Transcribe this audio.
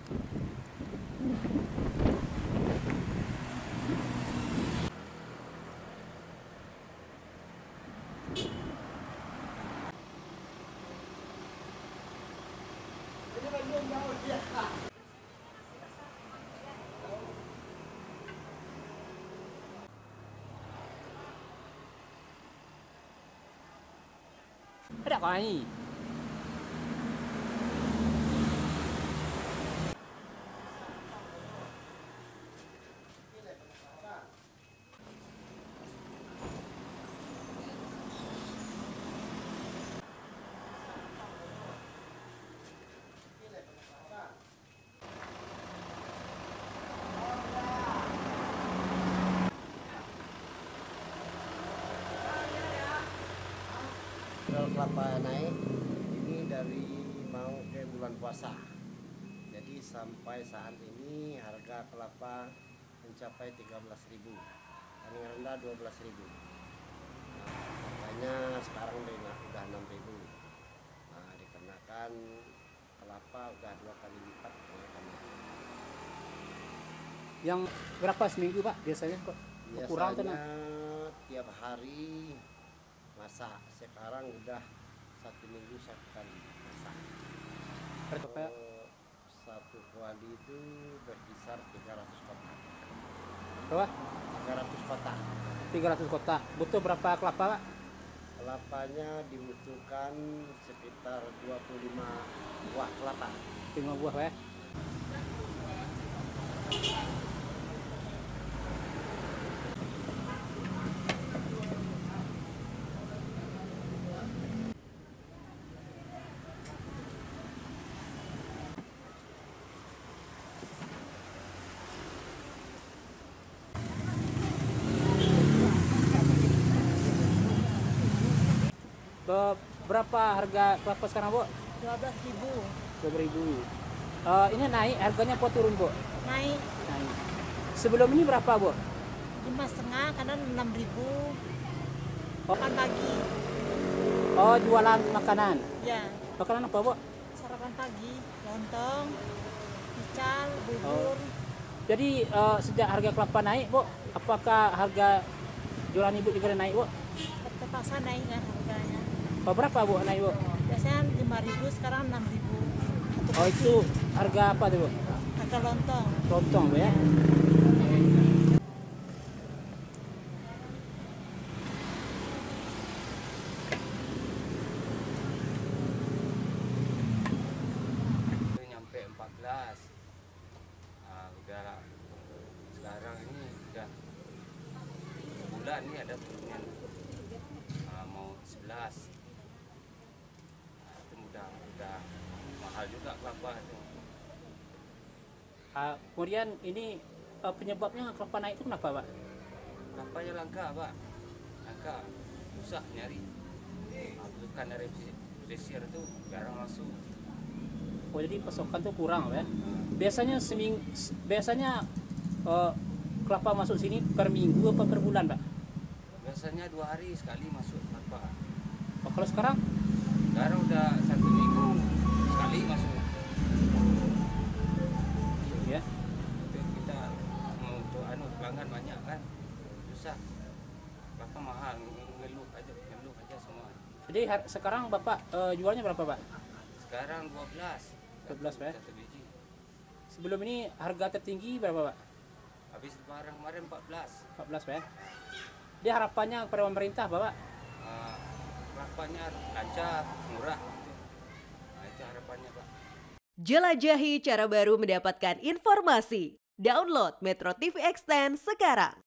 Ada kau ni. Kalau kelapa naik ini dari mau ke bulan puasa. Jadi sampai saat ini harga kelapa mencapai 13.000. Paling rendah 12.000. Nah, makanya sekarang udah 6.000. Nah, dikarenakan kelapa udah 2 kali lipat kenaikannya. Yang berapa seminggu Pak biasanya kok? Kurang tuh Biasanya tiap hari masak. Sekarang udah 1 minggu 1 kali masak. Satu kuali itu berkisar 300 kotak. Berapa? 300 kotak. 300 kotak. Butuh berapa kelapa Pak? Kelapanya dibutuhkan sekitar 25 buah kelapa. 5 buah Pak ya? Berapa harga kelapa sekarang Bu? 12.000. 12.000. Ini naik harganya apa turun Bu? Naik Naik. Sebelum ini berapa Bu? 5,5, kadang 6.000. Oh. Makan pagi. Oh, jualan makanan. Ya, Makanan apa Bu? sarapan pagi, lontong, pical, bubur. Jadi sejak harga kelapa naik Bu, apakah harga jualan Ibu juga naik Bu? Terpaksa naik kan harganya. Oh, berapa Bu naik Bu? Biasanya 5.000, sekarang 6.000. Oh, itu harga apa tuh Bu? Harga lontong. Lontong Bu ya? Nyampe 14. Nah, udah sekarang ini udah sebulan ini ada turunan mau 11. Nah, itu udah mahal juga kelapa itu. Kemudian ini penyebabnya kelapa naik itu kenapa Pak? Kelapanya langka Pak, langka, susah nyari. Bukan dari pesisir itu jarang masuk. Oh, jadi pasokan tuh kurang Pak ya? Biasanya kelapa masuk sini per minggu apa per bulan Pak? Biasanya 2 hari sekali masuk kelapa. Oh, kalau sekarang? Sekarang udah 1 minggu sekali masuk. Ya. Itu kita mau untuk pelanggan banyak kan, susah. Bapak mahal, ngeluh aja semua. Jadi sekarang Bapak jualnya berapa Pak? Sekarang 12. 12 Pak ya? Satu biji. Sebelum ini harga tertinggi berapa Pak? Habis lebaran kemarin 14. 14 Pak ya? Dia harapannya kepada pemerintah Bapak? Harapannya lancar, murah gitu. Nah, itu harapannya Pak. Jelajahi cara baru mendapatkan informasi. Download Metro TV Extend sekarang.